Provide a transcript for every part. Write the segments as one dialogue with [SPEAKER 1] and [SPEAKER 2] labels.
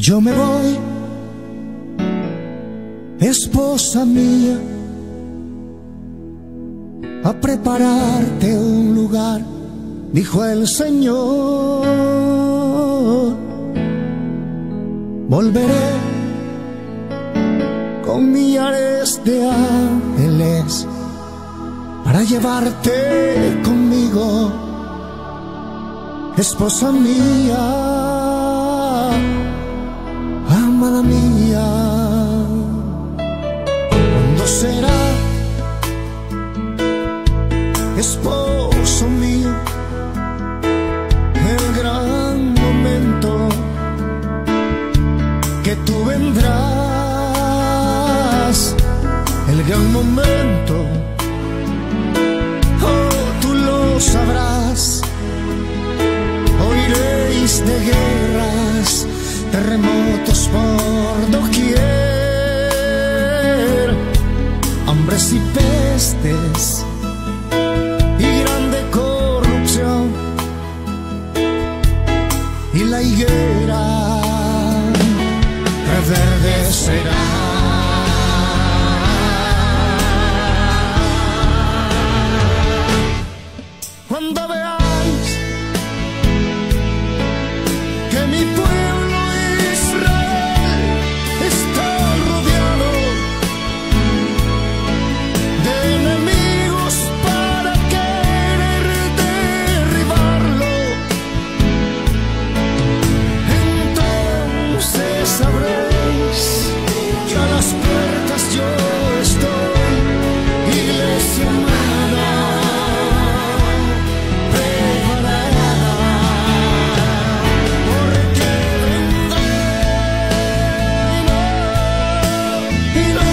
[SPEAKER 1] Yo me voy, esposa mía, a prepararte un lugar, dijo el Señor. Volveré con millares de ángeles para llevarte conmigo, esposa mía, amada mía. ¿Cuándo será, esposo mío, el gran momento que tú vendrás? El gran momento, oh, tú lo sabrás. Oiréis de guerras, terremotos por doquier, hambres y pestes y grande corrupción, y la higuera reverdecerá. Cuando veáis que mi pueblo Israel está rodeado de enemigos para querer derribarlo, entonces sabréis que a las puertas yo estoy, iglesia amada, preparada, porque vendré y no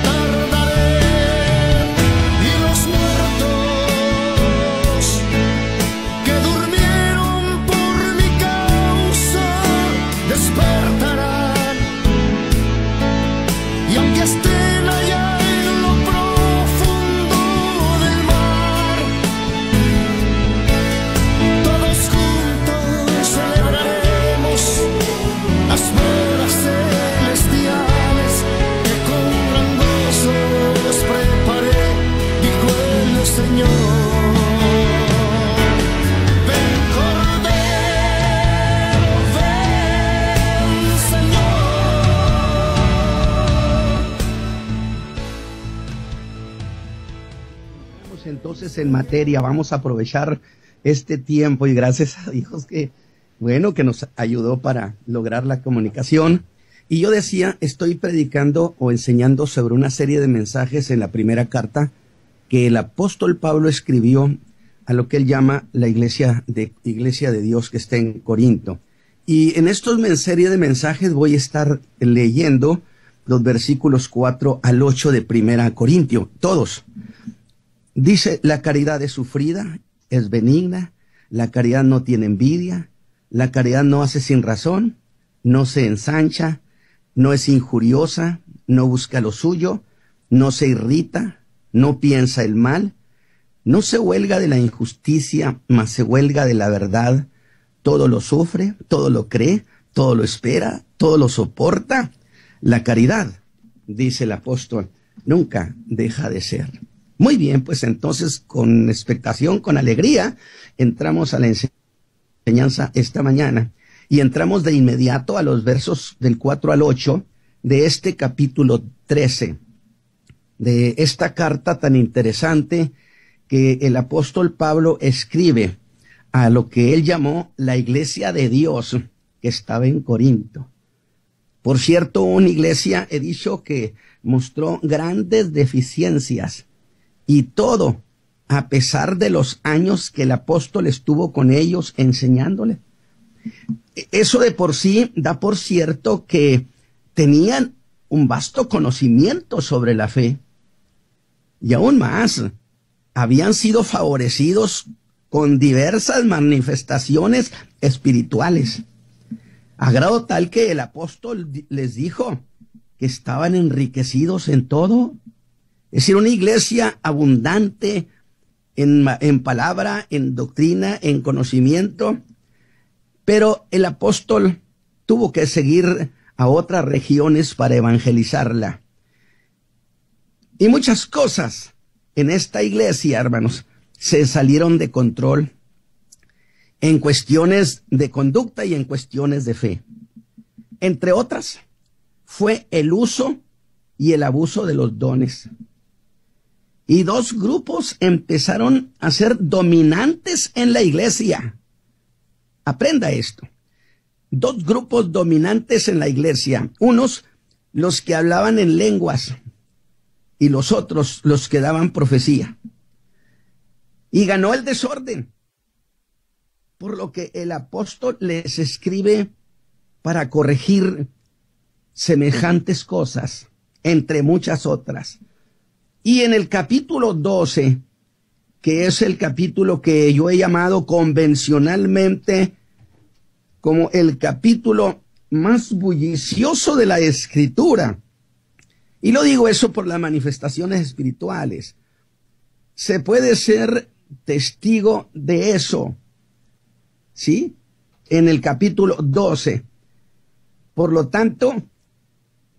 [SPEAKER 1] tardaré, y los muertos que durmieron por mi causa despertarán, y aunque estén allá en lo profundo del mar, todos juntos celebraremos las bodas celestiales que con gran gozo los preparé, dijo el Señor. Ven Cordero, ven Señor.
[SPEAKER 2] Vamos entonces en materia, vamos a aprovechar este tiempo y gracias a Dios que, bueno, que nos ayudó para lograr la comunicación. Y yo decía, estoy predicando o enseñando sobre una serie de mensajes en la primera carta que el apóstol Pablo escribió a lo que él llama la iglesia de Dios que está en Corinto. Y en estos serie de mensajes voy a estar leyendo los versículos 4 al 8 de Primera Corintio, todos. Dice, la caridad es sufrida, es benigna, la caridad no tiene envidia, la caridad no hace sin razón, no se ensancha, no es injuriosa, no busca lo suyo, no se irrita, no piensa el mal, no se huelga de la injusticia, mas se huelga de la verdad, todo lo sufre, todo lo cree, todo lo espera, todo lo soporta. La caridad, dice el apóstol, nunca deja de ser. Muy bien, pues entonces con expectación, con alegría, entramos a la enseñanza esta mañana y entramos de inmediato a los versos del 4 al 8 de este capítulo 13, de esta carta tan interesante que el apóstol Pablo escribe a lo que él llamó la iglesia de Dios que estaba en Corinto. Por cierto, una iglesia, he dicho, que mostró grandes deficiencias. Y todo, a pesar de los años que el apóstol estuvo con ellos enseñándole. Eso de por sí da por cierto que tenían un vasto conocimiento sobre la fe. Y aún más, habían sido favorecidos con diversas manifestaciones espirituales. A grado tal que el apóstol les dijo que estaban enriquecidos en todo. Es decir, una iglesia abundante en palabra, en doctrina, en conocimiento. Pero el apóstol tuvo que seguir a otras regiones para evangelizarla. Y muchas cosas en esta iglesia, hermanos, se salieron de control en cuestiones de conducta y en cuestiones de fe. Entre otras, fue el uso y el abuso de los dones. Y dos grupos empezaron a ser dominantes en la iglesia. Aprenda esto. Dos grupos dominantes en la iglesia. Unos, los que hablaban en lenguas, y los otros, los que daban profecía. Y ganó el desorden. Por lo que el apóstol les escribe para corregir semejantes cosas, entre muchas otras. Y en el capítulo 12, que es el capítulo que yo he llamado convencionalmente como el capítulo más bullicioso de la Escritura, y lo digo eso por las manifestaciones espirituales, se puede ser testigo de eso, ¿sí? En el capítulo 12. Por lo tanto,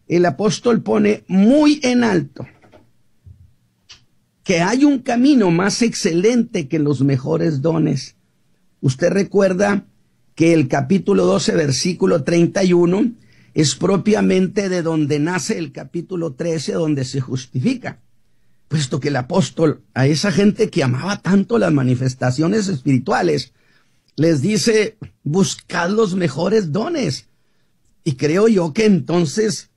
[SPEAKER 2] el apóstol pone muy en alto que hay un camino más excelente que los mejores dones. Usted recuerda que el capítulo 12, versículo 31, es propiamente de donde nace el capítulo 13, donde se justifica. Puesto que el apóstol a esa gente que amaba tanto las manifestaciones espirituales, les dice, buscad los mejores dones. Y creo yo que entonces,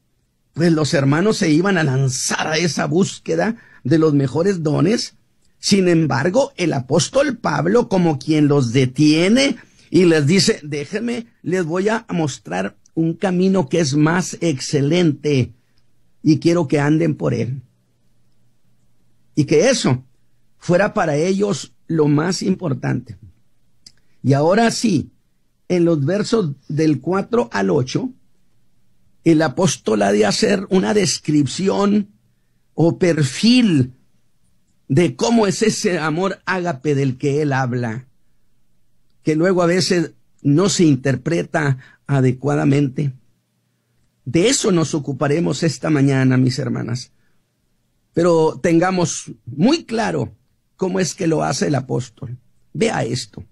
[SPEAKER 2] pues los hermanos se iban a lanzar a esa búsqueda de los mejores dones. Sin embargo, el apóstol Pablo, como quien los detiene y les dice, déjenme, les voy a mostrar un camino que es más excelente y quiero que anden por él. Y que eso fuera para ellos lo más importante. Y ahora sí, en los versos del 4 al 8, el apóstol ha de hacer una descripción o perfil de cómo es ese amor ágape del que él habla, que luego a veces no se interpreta adecuadamente. De eso nos ocuparemos esta mañana, mis hermanas. Pero tengamos muy claro cómo es que lo hace el apóstol. Vea esto.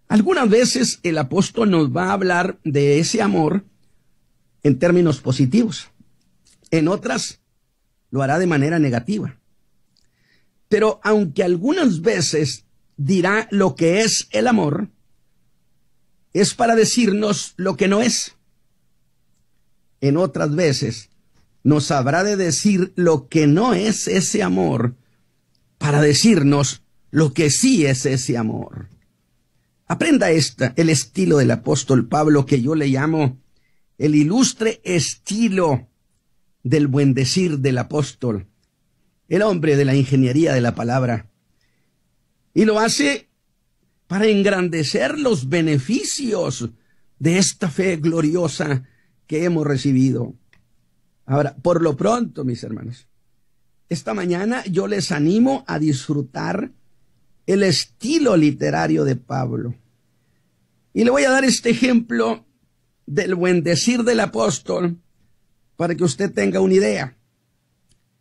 [SPEAKER 2] Algunas veces el apóstol nos va a hablar de ese amor en términos positivos. En otras lo hará de manera negativa. Pero aunque algunas veces dirá lo que es el amor, es para decirnos lo que no es. En otras veces nos habrá de decir lo que no es ese amor para decirnos lo que sí es ese amor. Aprenda el estilo del apóstol Pablo, que yo le llamo el ilustre estilo del buen decir del apóstol, el hombre de la ingeniería de la palabra. Y lo hace para engrandecer los beneficios de esta fe gloriosa que hemos recibido. Ahora, por lo pronto, mis hermanos, esta mañana yo les animo a disfrutar el estilo literario de Pablo. Y le voy a dar este ejemplo del buen decir del apóstol para que usted tenga una idea.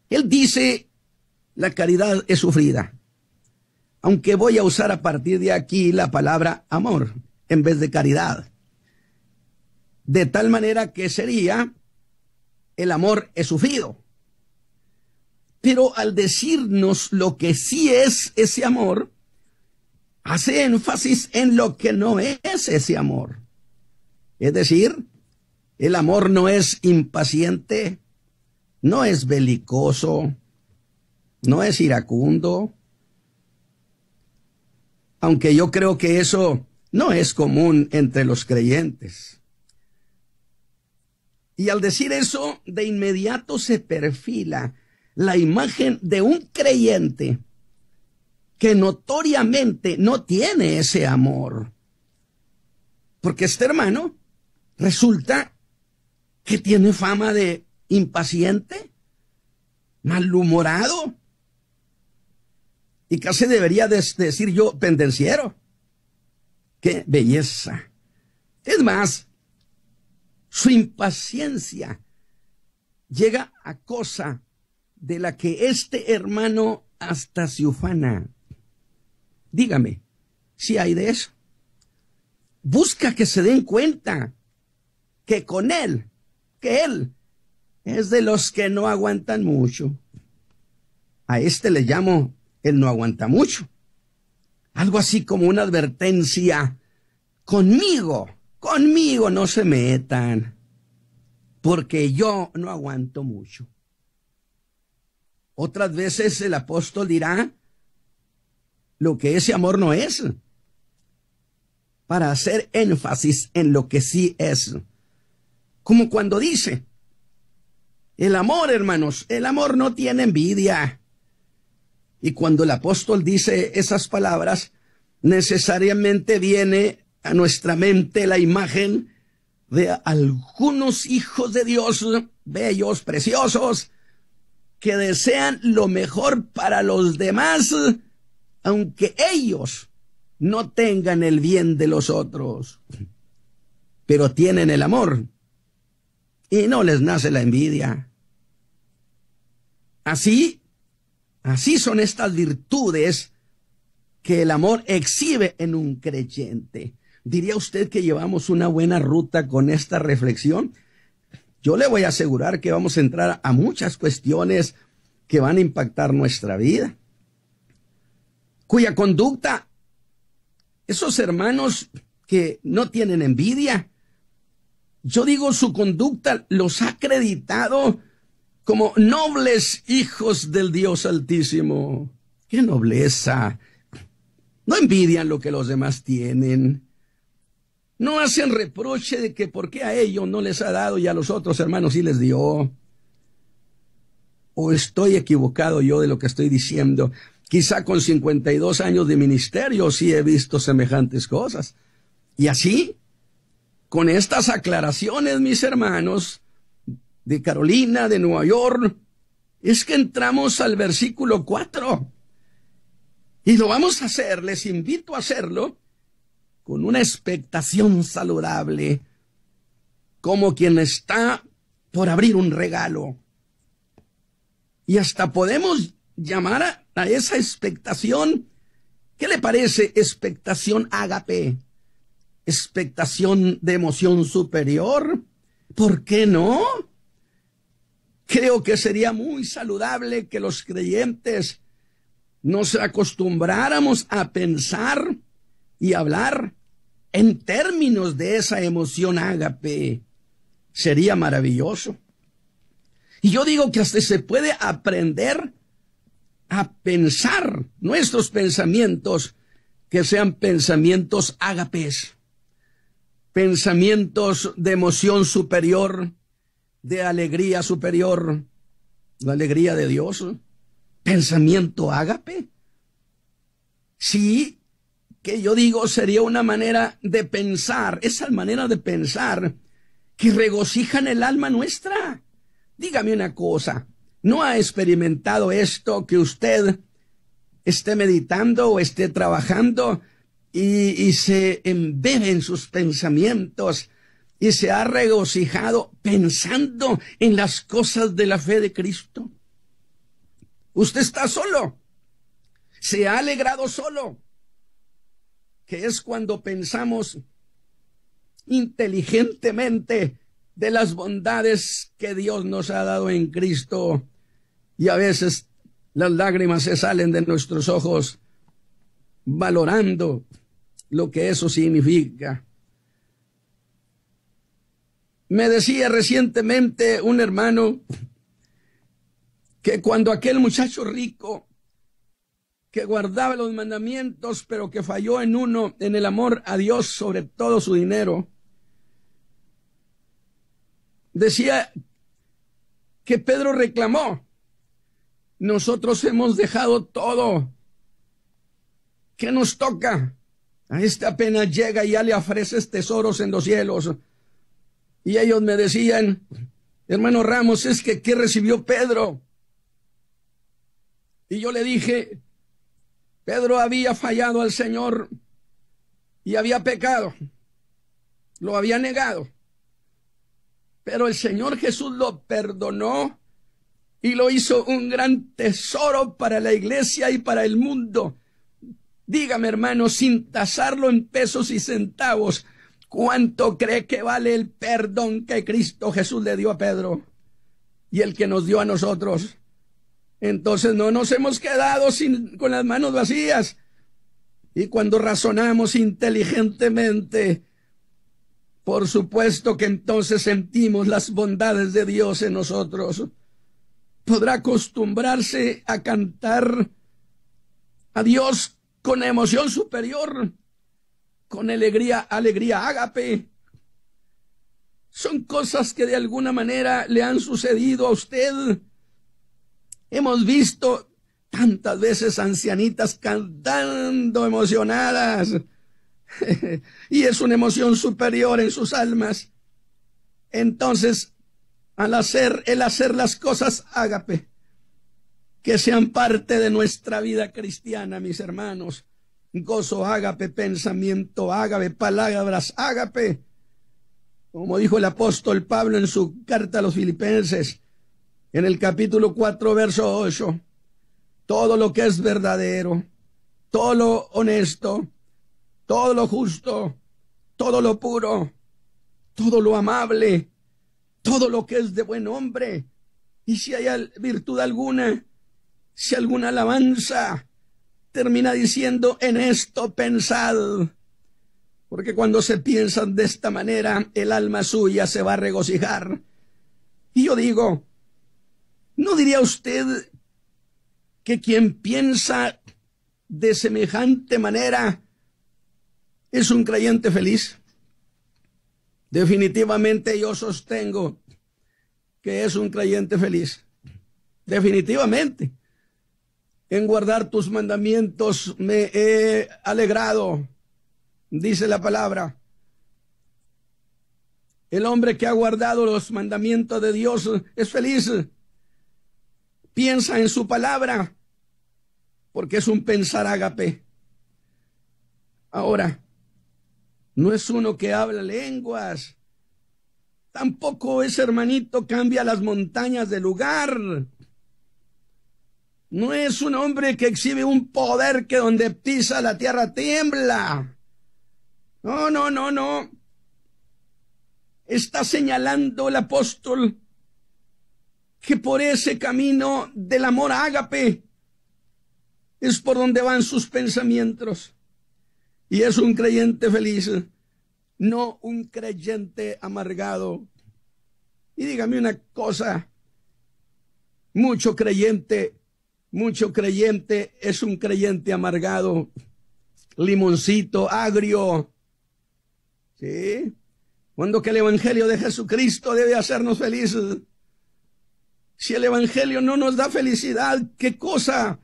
[SPEAKER 2] Él dice, la caridad es sufrida, aunque voy a usar a partir de aquí la palabra amor en vez de caridad. De tal manera que sería, el amor es sufrido. Pero al decirnos lo que sí es ese amor, hace énfasis en lo que no es ese amor. Es decir, el amor no es impaciente, no es belicoso, no es iracundo, aunque yo creo que eso no es común entre los creyentes. Y al decir eso, de inmediato se perfila la imagen de un creyente que notoriamente no tiene ese amor. Porque este hermano resulta que tiene fama de impaciente, malhumorado, y casi debería decir yo pendenciero. ¡Qué belleza! Es más, Su impaciencia llega a cosa de la que este hermano hasta se ufana. Dígame, si hay de eso. Busca que se den cuenta que con él, que él es de los que no aguantan mucho. A este le llamo el no aguanta mucho. Algo así como una advertencia. Conmigo no se metan, porque yo no aguanto mucho. Otras veces el apóstol dirá lo que ese amor no es, para hacer énfasis en lo que sí es. Como cuando dice, el amor, hermanos, el amor no tiene envidia. Y cuando el apóstol dice esas palabras, necesariamente viene a nuestra mente la imagen de algunos hijos de Dios, bellos, preciosos, que desean lo mejor para los demás, aunque ellos no tengan el bien de los otros, pero tienen el amor y no les nace la envidia. Así son estas virtudes que el amor exhibe en un creyente. ¿Diría usted que llevamos una buena ruta con esta reflexión? Yo le voy a asegurar que vamos a entrar a muchas cuestiones que van a impactar nuestra vida, cuya conducta, esos hermanos que no tienen envidia, yo digo, su conducta los ha acreditado como nobles hijos del Dios Altísimo. ¡Qué nobleza! No envidian lo que los demás tienen. No hacen reproche de que por qué a ellos no les ha dado y a los otros hermanos sí les dio. ¿O estoy equivocado yo de lo que estoy diciendo? Quizá con 52 años de ministerio sí he visto semejantes cosas. Y así, con estas aclaraciones, mis hermanos, de Carolina, de Nueva York, es que entramos al versículo 4. Y lo vamos a hacer, les invito a hacerlo, con una expectación saludable, como quien está por abrir un regalo. Y hasta podemos llamar a esa expectación, ¿qué le parece? Expectación ágape, expectación de emoción superior. ¿Por qué no? Creo que sería muy saludable que los creyentes nos acostumbráramos a pensar y hablar en términos de esa emoción ágape. Sería maravilloso. Y yo digo que hasta se puede aprender a pensar nuestros pensamientos, que sean pensamientos ágapes, pensamientos de emoción superior, de alegría superior, la alegría de Dios, pensamiento ágape. Sí, que yo digo sería una manera de pensar, esa manera de pensar que regocijan el alma nuestra. Dígame una cosa, ¿no ha experimentado esto que usted esté meditando o esté trabajando y se embebe en sus pensamientos y se ha regocijado pensando en las cosas de la fe de Cristo? Usted está solo, se ha alegrado solo, que es cuando pensamos inteligentemente de las bondades que Dios nos ha dado en Cristo, y a veces las lágrimas se salen de nuestros ojos valorando lo que eso significa. Me decía recientemente un hermano que cuando aquel muchacho rico que guardaba los mandamientos, pero que falló en uno, en el amor a Dios sobre todo su dinero, decía que Pedro reclamó: nosotros hemos dejado todo, ¿qué nos toca? A este apenas llega y ya le ofreces tesoros en los cielos. Y ellos me decían: hermano Ramos, es que ¿qué recibió Pedro? Y yo le dije: Pedro había fallado al Señor y había pecado, lo había negado. Pero el Señor Jesús lo perdonó y lo hizo un gran tesoro para la iglesia y para el mundo. Dígame, hermano, sin tasarlo en pesos y centavos, ¿cuánto cree que vale el perdón que Cristo Jesús le dio a Pedro y el que nos dio a nosotros? Entonces no nos hemos quedado con las manos vacías. Y cuando razonamos inteligentemente, por supuesto que entonces sentimos las bondades de Dios en nosotros. Podrá acostumbrarse a cantar a Dios con emoción superior, con alegría ágape. Son cosas que de alguna manera le han sucedido a usted. Hemos visto tantas veces ancianitas cantando emocionadas y es una emoción superior en sus almas. Entonces, el hacer las cosas ágape, que sean parte de nuestra vida cristiana, mis hermanos. Gozo ágape, pensamiento ágape, palabras ágape. Como dijo el apóstol Pablo en su carta a los Filipenses, en el capítulo 4, verso 8, todo lo que es verdadero, todo lo honesto, todo lo justo, todo lo puro, todo lo amable, todo lo que es de buen hombre, y si hay virtud alguna, si alguna alabanza, termina diciendo en esto pensad, porque cuando se piensan de esta manera, el alma suya se va a regocijar. Y yo digo, ¿no diría usted que quien piensa de semejante manera es un creyente feliz? Definitivamente yo sostengo que es un creyente feliz. Definitivamente. En guardar tus mandamientos me he alegrado, dice la palabra. El hombre que ha guardado los mandamientos de Dios es feliz. Piensa en su palabra, porque es un pensar ágape. Ahora, no es uno que habla lenguas. Tampoco ese hermanito cambia las montañas de lugar. No es un hombre que exhibe un poder que donde pisa la tierra tiembla. No, no, no, no. Está señalando el apóstol que por ese camino del amor ágape es por donde van sus pensamientos. Y es un creyente feliz, no un creyente amargado. Y dígame una cosa, mucho creyente es un creyente amargado, limoncito, agrio. ¿Sí? Cuando que el evangelio de Jesucristo debe hacernos felices. Si el evangelio no nos da felicidad, ¿qué cosa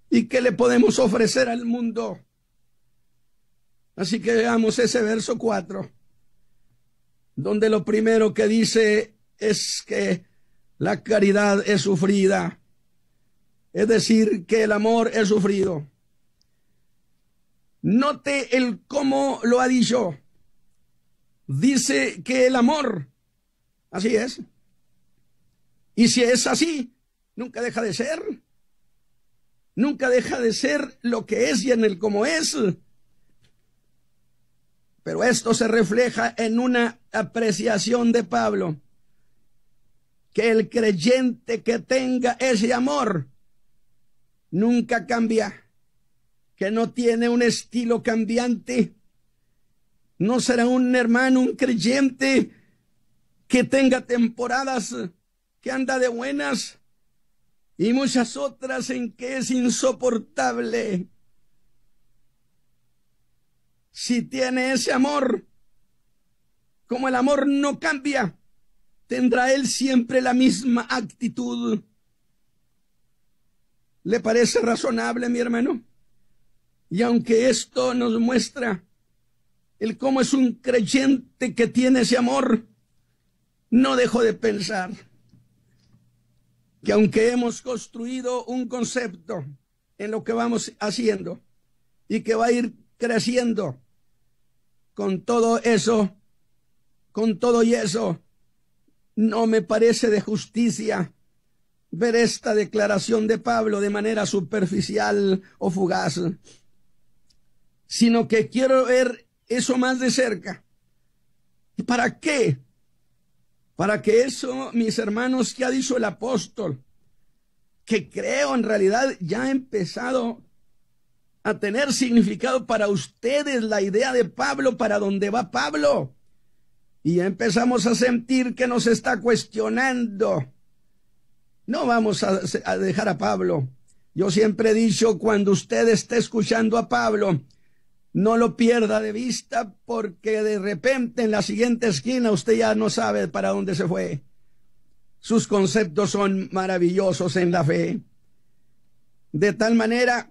[SPEAKER 2] y qué le podemos ofrecer al mundo? Así que veamos ese verso 4, donde lo primero que dice es que la caridad es sufrida, es decir, que el amor es sufrido. Note el cómo lo ha dicho. Dice que el amor, así es. Y si es así, nunca deja de ser. Nunca deja de ser lo que es y en el cómo es. Pero esto se refleja en una apreciación de Pablo, que el creyente que tenga ese amor nunca cambia, que no tiene un estilo cambiante, no será un hermano, un creyente que tenga temporadas que anda de buenas y muchas otras en que es insoportable. Si tiene ese amor, como el amor no cambia, tendrá él siempre la misma actitud. ¿Le parece razonable, mi hermano? Y aunque esto nos muestra el cómo es un creyente que tiene ese amor, no dejo de pensar que aunque hemos construido un concepto en lo que vamos haciendo y que va a ir creciendo, con todo eso, con todo y eso, no me parece de justicia ver esta declaración de Pablo de manera superficial o fugaz, sino que quiero ver eso más de cerca. ¿Y para qué? Para que eso, mis hermanos, que ha dicho el apóstol, que creo en realidad ya ha empezado a tener significado para ustedes, la idea de Pablo, para dónde va Pablo. Y ya empezamos a sentir que nos está cuestionando. No vamos a dejar a Pablo. Yo siempre he dicho, cuando usted esté escuchando a Pablo, no lo pierda de vista, porque de repente en la siguiente esquina usted ya no sabe para dónde se fue. Sus conceptos son maravillosos en la fe. De tal manera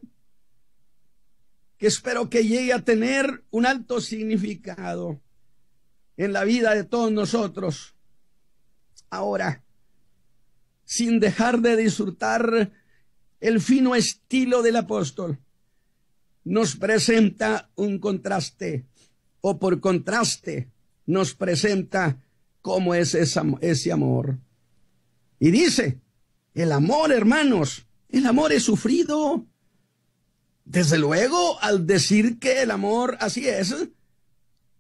[SPEAKER 2] que espero que llegue a tener un alto significado en la vida de todos nosotros. Ahora, sin dejar de disfrutar el fino estilo del apóstol, nos presenta un contraste, o por contraste nos presenta cómo es ese amor. Y dice, el amor, hermanos, el amor es sufrido. Desde luego, al decir que el amor así es,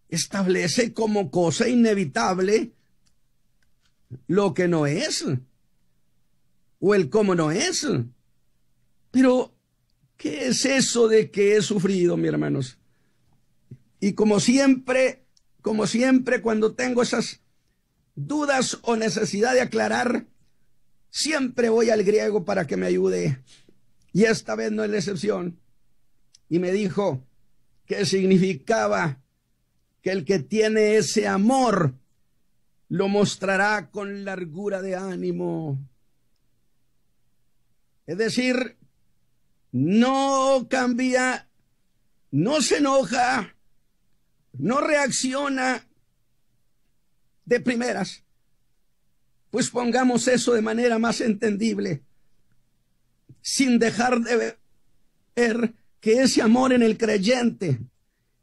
[SPEAKER 2] establece como cosa inevitable lo que no es, o el cómo no es. Pero, ¿qué es eso de que he sufrido, mis hermanos? Y como siempre, cuando tengo esas dudas o necesidad de aclarar, siempre voy al griego para que me ayude. Y esta vez no es la excepción. Y me dijo que significaba que el que tiene ese amor lo mostrará con largura de ánimo. Es decir, no cambia, no se enoja, no reacciona de primeras. Pues pongamos eso de manera más entendible, sin dejar de ver que ese amor en el creyente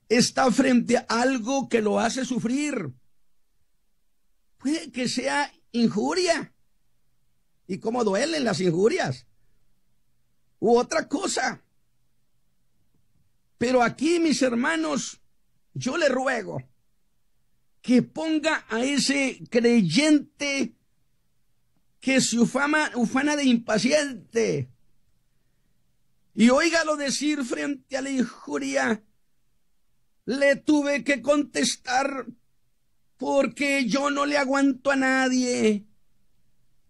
[SPEAKER 2] está frente a algo que lo hace sufrir. Puede que sea injuria, y cómo duelen las injurias, u otra cosa. Pero aquí, mis hermanos, yo le ruego que ponga a ese creyente que se ufana de impaciente, y óigalo decir frente a la injuria: le tuve que contestar porque yo no le aguanto a nadie.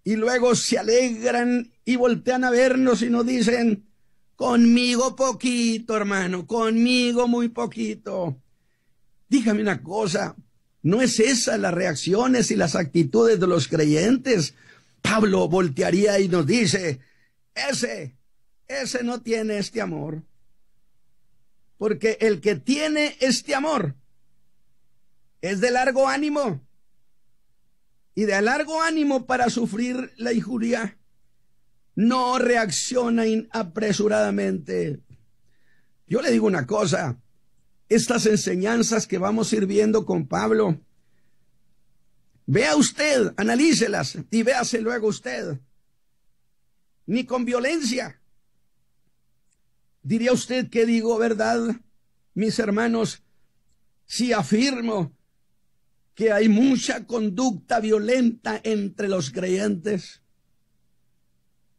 [SPEAKER 2] Y luego se alegran y voltean a vernos y nos dicen: conmigo poquito, hermano, conmigo muy poquito. Dígame una cosa, ¿no es esa las reacciones y las actitudes de los creyentes? Pablo voltearía y nos dice: ese no tiene este amor. Porque el que tiene este amor es de largo ánimo, y de largo ánimo para sufrir la injuria. No reacciona apresuradamente. Yo le digo una cosa, estas enseñanzas que vamos a ir viendo con Pablo, vea usted, analícelas y véase luego usted. Ni con violencia. ¿Diría usted que digo verdad, mis hermanos, si afirmo que hay mucha conducta violenta entre los creyentes?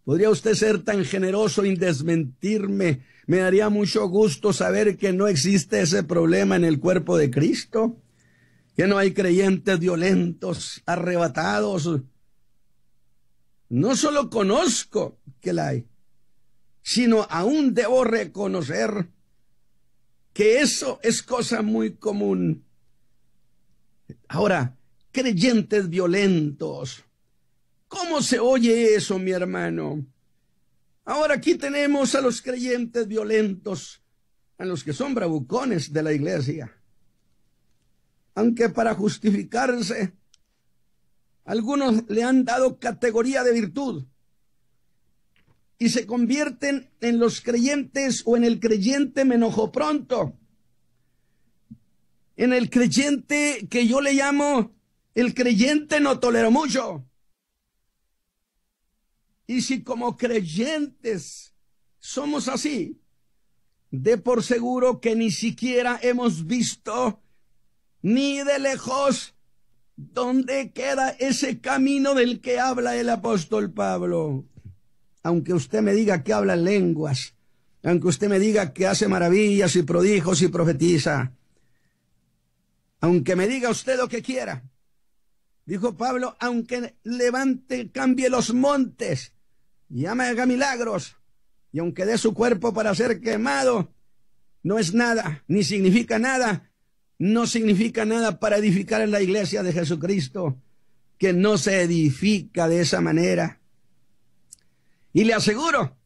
[SPEAKER 2] ¿Podría usted ser tan generoso y desmentirme? Me daría mucho gusto saber que no existe ese problema en el cuerpo de Cristo, que no hay creyentes violentos, arrebatados. No solo conozco que la hay, sino aún debo reconocer que eso es cosa muy común. Ahora, creyentes violentos, ¿cómo se oye eso, mi hermano? Ahora aquí tenemos a los creyentes violentos, a los que son bravucones de la iglesia. Aunque para justificarse, algunos le han dado categoría de virtud y se convierten en los creyentes, o en el creyente me enojo pronto, en el creyente que yo le llamo El creyente no tolera mucho. Y si como creyentes somos así, de por seguro que ni siquiera hemos visto ni de lejos dónde queda ese camino del que habla el apóstol Pablo. Aunque usted me diga que habla lenguas, aunque usted me diga que hace maravillas y prodigios y profetiza, aunque me diga usted lo que quiera, dijo Pablo, aunque levante, cambie los montes y haga milagros, y aunque dé su cuerpo para ser quemado, no es nada, ni significa nada, no significa nada para edificar en la iglesia de Jesucristo, que no se edifica de esa manera. Y le aseguro,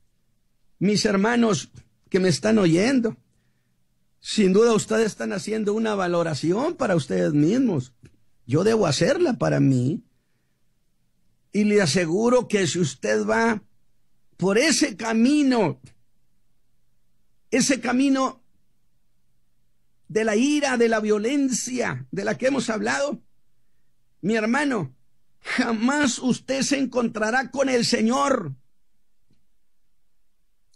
[SPEAKER 2] mis hermanos que me están oyendo, sin duda ustedes están haciendo una valoración para ustedes mismos. Yo debo hacerla para mí. Y le aseguro que si usted va por ese camino de la ira, de la violencia, de la que hemos hablado, mi hermano, jamás usted se encontrará con el Señor.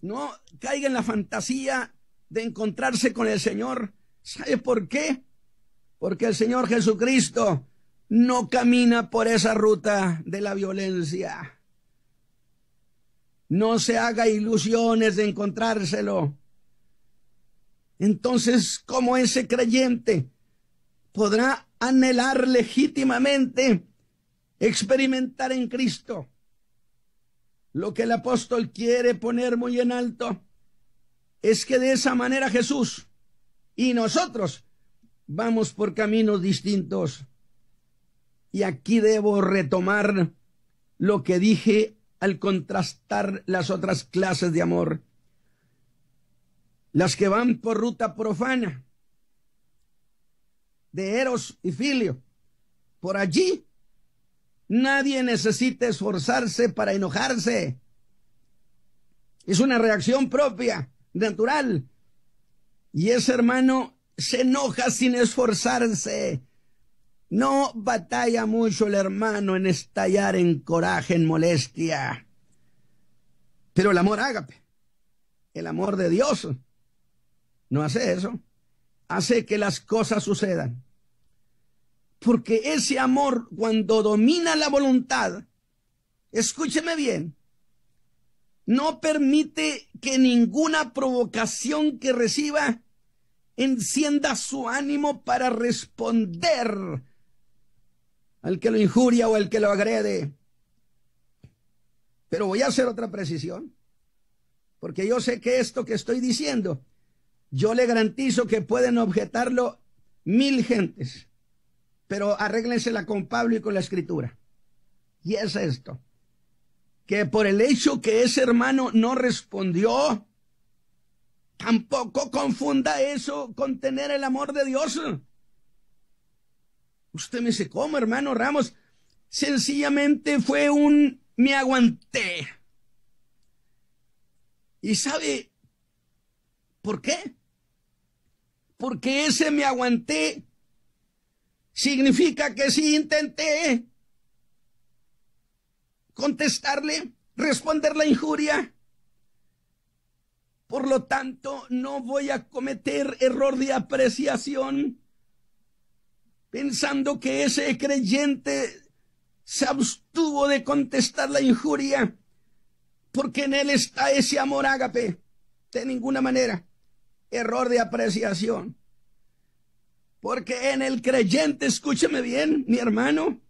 [SPEAKER 2] No caiga en la fantasía de encontrarse con el Señor. ¿Sabe por qué? Porque el Señor Jesucristo no camina por esa ruta de la violencia. No se haga ilusiones de encontrárselo. Entonces, ¿cómo ese creyente podrá anhelar legítimamente experimentar en Cristo lo que el apóstol quiere poner muy en alto? Es que de esa manera Jesús y nosotros vamos por caminos distintos. Y aquí debo retomar lo que dije al contrastar las otras clases de amor. Las que van por ruta profana, de eros y filio. Por allí nadie necesita esforzarse para enojarse. Es una reacción propia, natural. Y ese hermano se enoja sin esforzarse. No batalla mucho el hermano en estallar en coraje, en molestia. Pero el amor ágape, el amor de Dios, no hace eso. Hace que las cosas sucedan. Porque ese amor, cuando domina la voluntad, escúcheme bien, no permite que ninguna provocación que reciba encienda su ánimo para responder al que lo injuria o al que lo agrede. Pero voy a hacer otra precisión, porque yo sé que esto que estoy diciendo, yo le garantizo que pueden objetarlo 1000 gentes, pero arréglensela con Pablo y con la Escritura. Y es esto, que por el hecho que ese hermano no respondió, tampoco confunda eso con tener el amor de Dios. Usted me dice, ¿cómo, hermano Ramos? Sencillamente fue un me aguanté. ¿Y sabe por qué? Porque ese me aguanté significa que sí intenté contestarle, responder la injuria. Por lo tanto, no voy a cometer error de apreciación pensando que ese creyente se abstuvo de contestar la injuria porque en él está ese amor ágape. De ninguna manera. Error de apreciación. Porque en el creyente, escúcheme bien, mi hermano,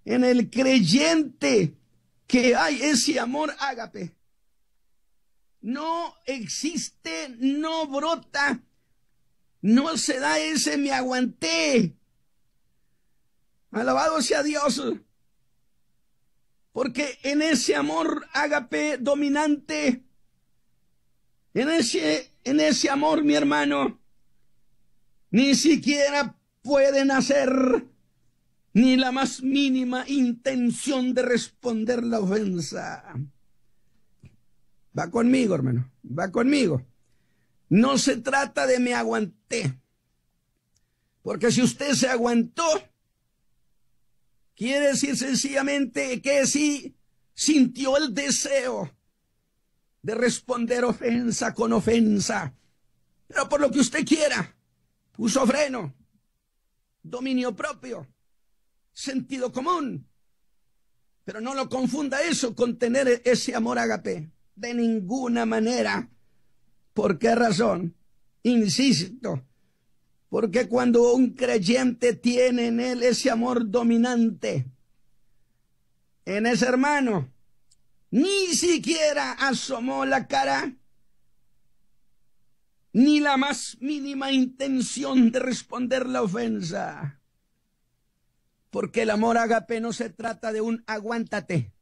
[SPEAKER 2] en el creyente que hay ese amor ágape, no existe, no brota, no se da ese me aguanté. Alabado sea Dios. Porque en ese amor ágape dominante, en ese amor, mi hermano, ni siquiera pueden hacer ni la más mínima intención de responder la ofensa. Va conmigo, hermano, va conmigo. No se trata de me aguanté. Porque si usted se aguantó, quiere decir sencillamente que sí sintió el deseo de responder ofensa con ofensa, pero por lo que usted quiera, puso freno, dominio propio, sentido común. Pero no lo confunda eso con tener ese amor ágape, de ninguna manera. ¿Por qué razón? Insisto, porque cuando un creyente tiene en él ese amor dominante, en ese hermano, ni siquiera asomó la cara, ni la más mínima intención de responder la ofensa. Porque el amor ágape no se trata de un aguántate.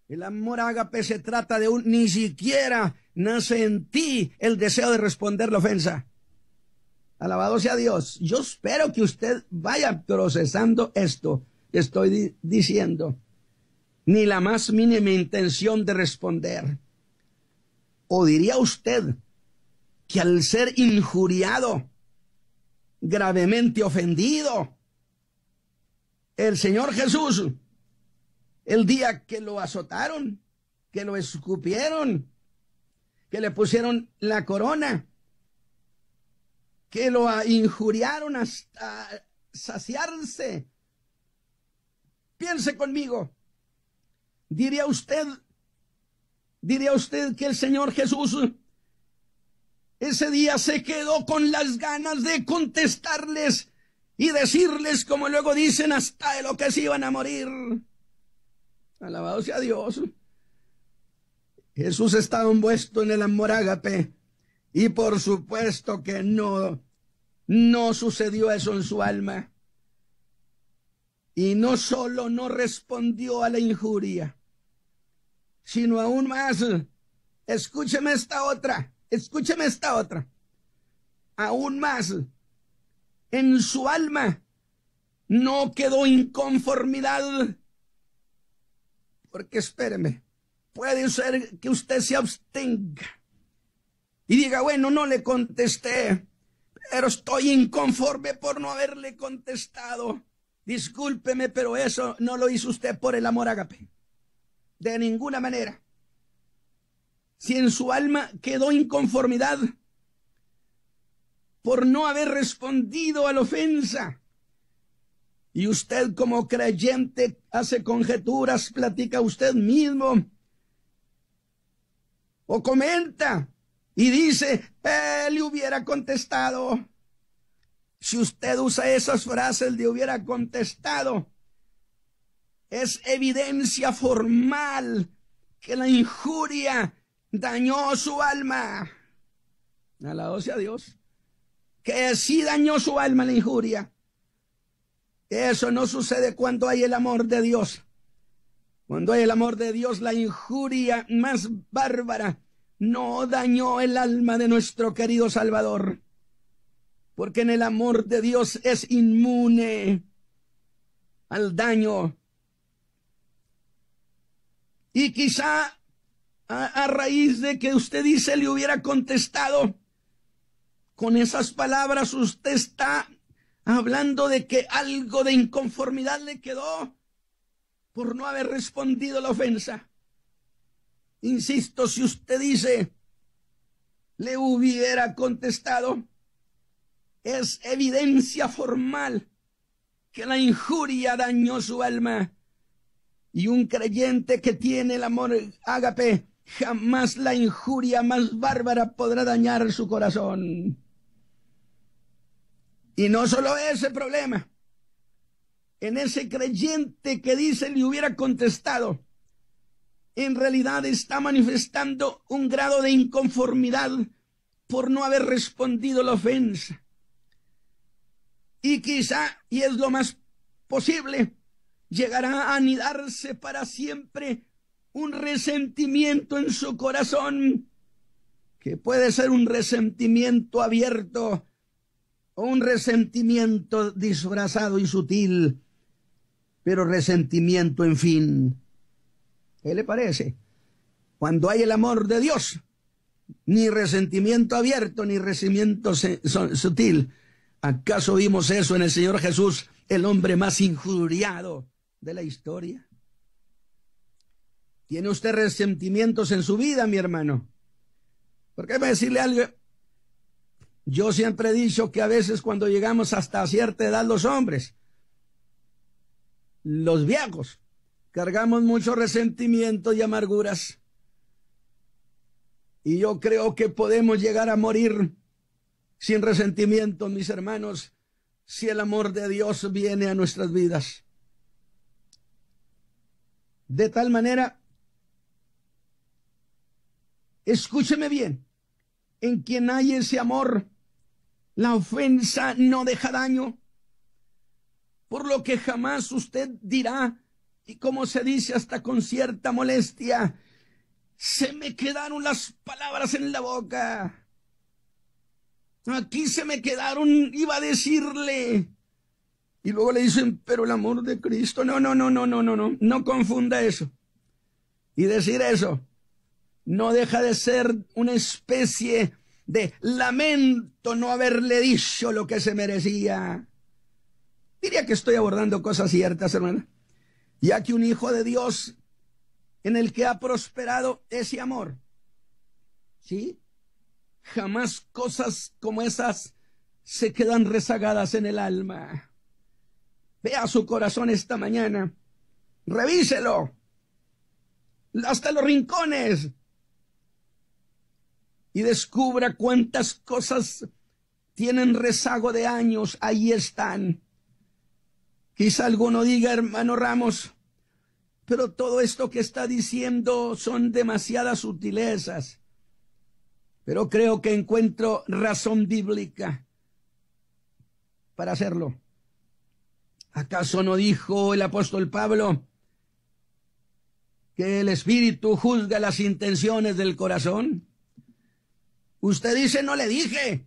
[SPEAKER 2] El amor ágape se trata de un ni siquiera nace en ti el deseo de responder la ofensa. Alabado sea Dios. Yo espero que usted vaya procesando esto que estoy diciendo. Ni la más mínima intención de responder. ¿O diría usted que al ser injuriado, gravemente ofendido, el Señor Jesús, el día que lo azotaron, que lo escupieron, que le pusieron la corona, que lo injuriaron hasta saciarse? Piense conmigo. ¿Diría usted que el Señor Jesús ese día se quedó con las ganas de contestarles y decirles, como luego dicen, hasta de lo que se iban a morir? Alabado sea Dios. Jesús estaba envuelto en el amor ágape, y por supuesto que no sucedió eso en su alma. Y no solo no respondió a la injuria, sino aún más, escúcheme esta otra, aún más, en su alma no quedó inconformidad, porque espéreme, puede ser que usted se abstenga y diga, bueno, no le contesté, pero estoy inconforme por no haberle contestado. Discúlpeme, pero eso no lo hizo usted por el amor ágape. De ninguna manera. Si en su alma quedó inconformidad por no haber respondido a la ofensa, y usted como creyente hace conjeturas, platica usted mismo, o comenta y dice, él le hubiera contestado. Si usted usa esas frases de hubiera contestado, es evidencia formal que la injuria dañó su alma. Alabado sea Dios. Que sí dañó su alma la injuria. Eso no sucede cuando hay el amor de Dios. Cuando hay el amor de Dios, la injuria más bárbara no dañó el alma de nuestro querido Salvador. Porque en el amor de Dios es inmune al daño. Y quizá a raíz de que usted dice le hubiera contestado, con esas palabras usted está hablando de que algo de inconformidad le quedó por no haber respondido la ofensa. Insisto, si usted dice le hubiera contestado, es evidencia formal que la injuria dañó su alma. Y un creyente que tiene el amor ágape, jamás la injuria más bárbara podrá dañar su corazón. Y no solo ese problema. En ese creyente que dice le hubiera contestado, en realidad está manifestando un grado de inconformidad por no haber respondido la ofensa. Y quizá, y es lo más posible, llegará a anidarse para siempre un resentimiento en su corazón, que puede ser un resentimiento abierto o un resentimiento disfrazado y sutil, pero resentimiento, en fin. ¿Qué le parece? Cuando hay el amor de Dios, ni resentimiento abierto, ni resentimiento sutil. ¿Acaso vimos eso en el Señor Jesús, el hombre más injuriado de la historia. ¿Tiene usted resentimientos en su vida, mi hermano? Porque déjame decirle algo. Yo siempre he dicho que a veces cuando llegamos hasta cierta edad los hombres, los viejos, cargamos mucho resentimiento y amarguras. Y yo creo que podemos llegar a morir sin resentimiento, mis hermanos, si el amor de Dios viene a nuestras vidas. De tal manera, escúcheme bien, en quien hay ese amor, la ofensa no deja daño, por lo que jamás usted dirá, y como se dice hasta con cierta molestia, se me quedaron las palabras en la boca. Aquí se me quedaron, iba a decirle. Y luego le dicen, pero el amor de Cristo, no confunda eso. Y decir eso no deja de ser una especie de lamento no haberle dicho lo que se merecía. Diría que estoy abordando cosas ciertas, hermana, ya que un hijo de Dios en el que ha prosperado ese amor, ¿sí? Jamás cosas como esas se quedan rezagadas en el alma. Vea su corazón esta mañana, revíselo, hasta los rincones, y descubra cuántas cosas tienen rezago de años, ahí están. Quizá alguno diga, hermano Ramos, pero todo esto que está diciendo son demasiadas sutilezas. Pero creo que encuentro razón bíblica para hacerlo. ¿Acaso no dijo el apóstol Pablo que el Espíritu juzga las intenciones del corazón? Usted dice, no le dije.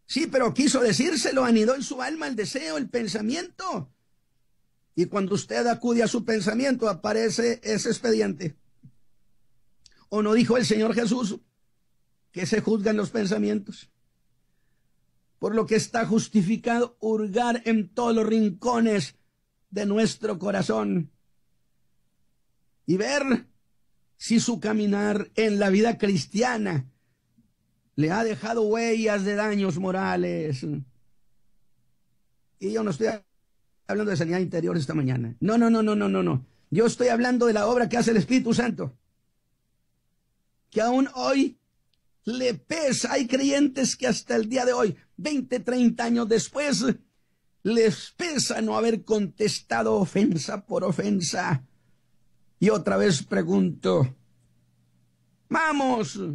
[SPEAKER 2] Sí, pero quiso decírselo, anidó en su alma el deseo, el pensamiento. Y cuando usted acude a su pensamiento, aparece ese expediente. ¿O no dijo el Señor Jesús que se juzgan los pensamientos? Por lo que está justificado hurgar en todos los rincones de nuestro corazón y ver si su caminar en la vida cristiana le ha dejado huellas de daños morales. Y yo no estoy hablando de sanidad interior esta mañana. No. Yo estoy hablando de la obra que hace el Espíritu Santo, que aún hoy le pesa. Hay creyentes que hasta el día de hoy, 20, 30 años después, les pesa no haber contestado ofensa por ofensa. Y otra vez pregunto, vamos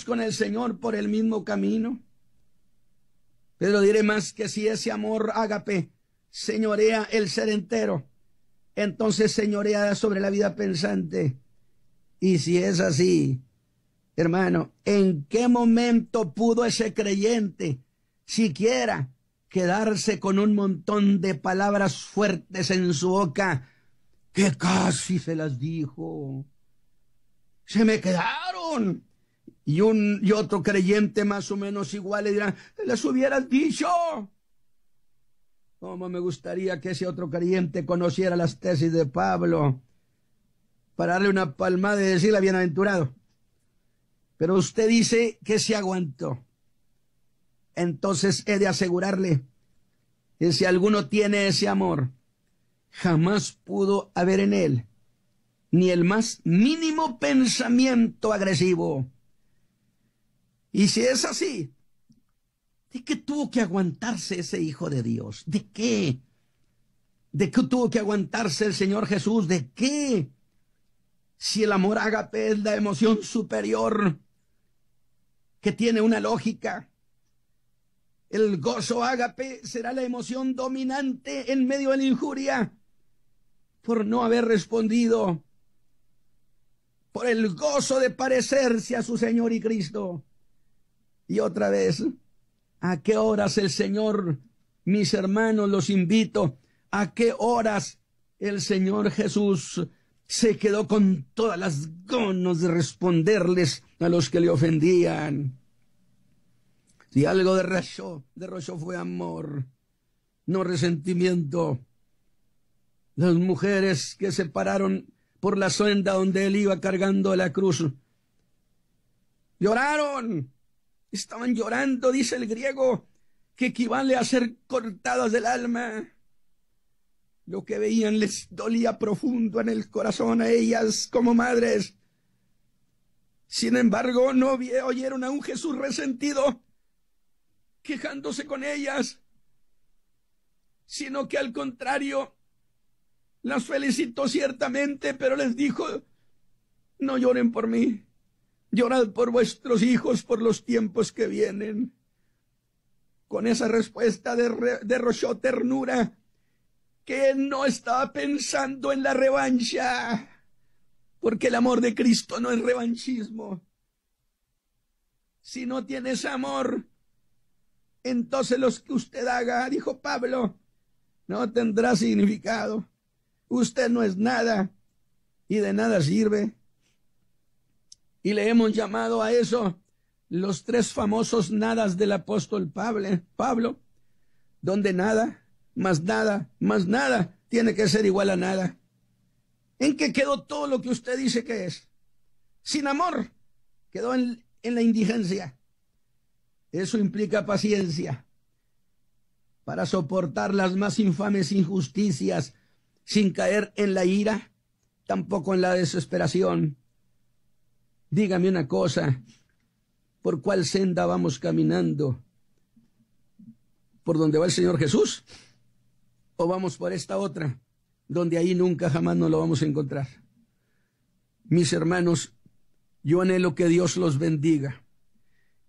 [SPEAKER 2] con el Señor por el mismo camino. Pero diré más, que si ese amor ágape señorea el ser entero, entonces señorea sobre la vida pensante. Y si es así, hermano, ¿en qué momento pudo ese creyente siquiera quedarse con un montón de palabras fuertes en su boca que casi se las dijo? Se me quedaron. Y otro creyente más o menos igual le dirá, les hubieras dicho. Cómo me gustaría que ese otro creyente conociera las tesis de Pablo para darle una palmada y decirle bienaventurado. Pero usted dice que se aguantó. Entonces he de asegurarle que si alguno tiene ese amor, jamás pudo haber en él ni el más mínimo pensamiento agresivo. Y si es así, ¿de qué tuvo que aguantarse ese Hijo de Dios? ¿De qué? ¿De qué tuvo que aguantarse el Señor Jesús? ¿De qué? Si el amor ágape es la emoción superior que tiene una lógica, el gozo ágape será la emoción dominante en medio de la injuria por no haber respondido, por el gozo de parecerse a su Señor y Cristo. Y otra vez, ¿a qué horas el Señor, mis hermanos, los invito, a qué horas el Señor Jesús se quedó con todas las ganas de responderles a los que le ofendían? Si algo derrochó fue amor. no resentimiento. Las mujeres que se pararon por la senda donde él iba cargando la cruz, lloraron, estaban llorando, dice el griego, que equivale a ser cortadas del alma. Lo que veían les dolía profundo en el corazón a ellas como madres. Sin embargo, no oyeron a un Jesús resentido quejándose con ellas, sino que al contrario, las felicitó ciertamente, pero les dijo: no lloren por mí, llorad por vuestros hijos, por los tiempos que vienen. Con esa respuesta derrochó ternura, que él no estaba pensando en la revancha, porque el amor de Cristo no es revanchismo. Si no tienes amor, entonces los que usted haga, dijo Pablo, no tendrá significado. Usted no es nada y de nada sirve. Y le hemos llamado a eso los 3 famosos nadas del apóstol Pablo, donde nada, más nada, más nada, tiene que ser igual a nada. ¿En qué quedó todo lo que usted dice que es? Sin amor, quedó en la indigencia. Eso implica paciencia para soportar las más infames injusticias sin caer en la ira, tampoco en la desesperación. Dígame una cosa, ¿por cuál senda vamos caminando? ¿Por donde va el Señor Jesús? ¿O vamos por esta otra, donde ahí nunca jamás nos lo vamos a encontrar? Mis hermanos, yo anhelo que Dios los bendiga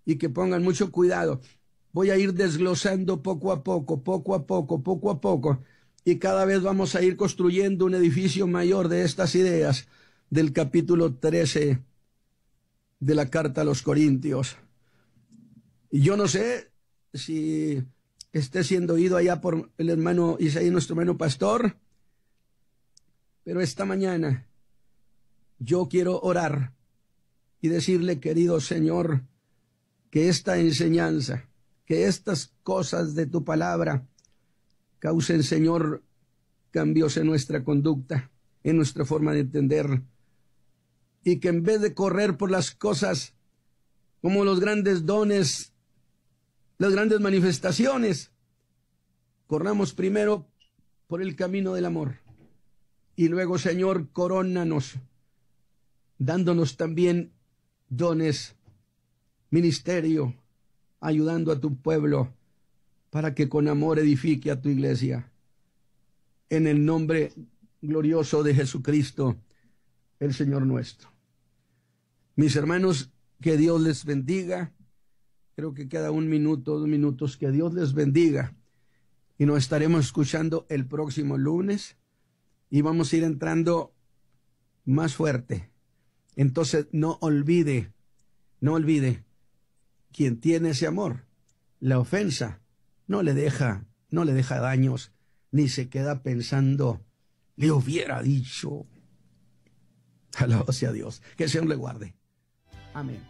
[SPEAKER 2] y que pongan mucho cuidado. Voy a ir desglosando poco a poco, y cada vez vamos a ir construyendo un edificio mayor de estas ideas del capítulo 13 de la carta a los Corintios. Y yo no sé si esté siendo oído allá por el hermano Isaí, nuestro hermano pastor, pero esta mañana yo quiero orar y decirle: querido Señor, que esta enseñanza, que estas cosas de tu palabra causen, Señor, cambios en nuestra conducta, en nuestra forma de entender, y que en vez de correr por las cosas como los grandes dones, las grandes manifestaciones, corramos primero por el camino del amor, y luego, Señor, corónanos, dándonos también dones, ministerio, ayudando a tu pueblo, para que con amor edifique a tu iglesia. En el nombre glorioso de Jesucristo, el Señor nuestro. Mis hermanos, que Dios les bendiga. Creo que queda 1 minuto, 2 minutos. Que Dios les bendiga. Y nos estaremos escuchando el próximo lunes. Y vamos a ir entrando más fuerte. Entonces, no olvide, quien tiene ese amor, la ofensa no le deja daños, ni se queda pensando: le hubiera dicho. Alabado sea Dios. Que el Señor le guarde. Amén.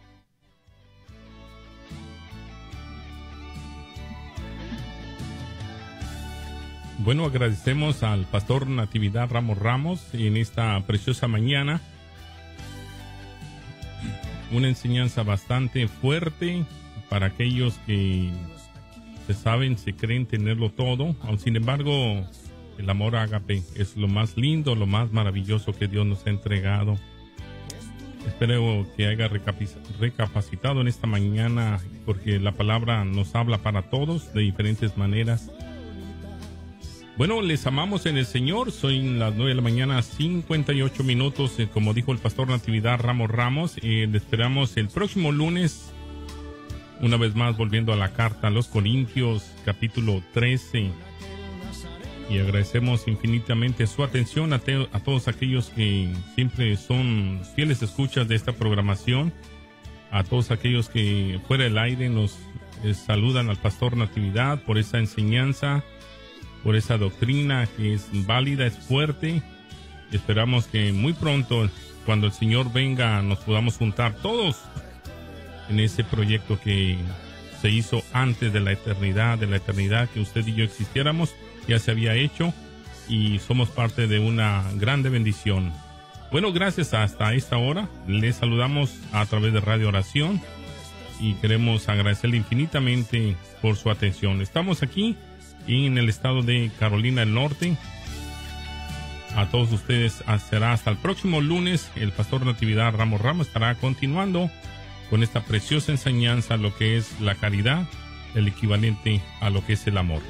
[SPEAKER 3] Bueno, agradecemos al pastor Natividad Ramos en esta preciosa mañana. Una enseñanza bastante fuerte para aquellos que se creen tenerlo todo. Aun sin embargo, el amor ágape es lo más lindo, lo más maravilloso que Dios nos ha entregado. Espero que haya recapacitado en esta mañana, porque la palabra nos habla para todos de diferentes maneras. Bueno, les amamos en el Señor. Son las 9 de la mañana, 58 minutos. Como dijo el pastor Natividad Ramos, le esperamos el próximo lunes, una vez más volviendo a la carta a los Corintios, capítulo 13. Y agradecemos infinitamente su atención a todos aquellos que siempre son fieles escuchas de esta programación. A todos aquellos que fuera del aire nos saludan al pastor Natividad por esa enseñanza, por esa doctrina que es válida, es fuerte. Esperamos que muy pronto, cuando el Señor venga, nos podamos juntar todos en ese proyecto que se hizo antes de la eternidad que usted y yo existiéramos, ya se había hecho y somos parte de una grande bendición. Bueno, gracias hasta esta hora. Les saludamos a través de Radio Oración y queremos agradecerle infinitamente por su atención. Estamos aquí en el estado de Carolina del Norte. A todos ustedes será hasta el próximo lunes. El pastor Natividad Ramos estará continuando con esta preciosa enseñanza, lo que es la caridad, el equivalente a lo que es el amor.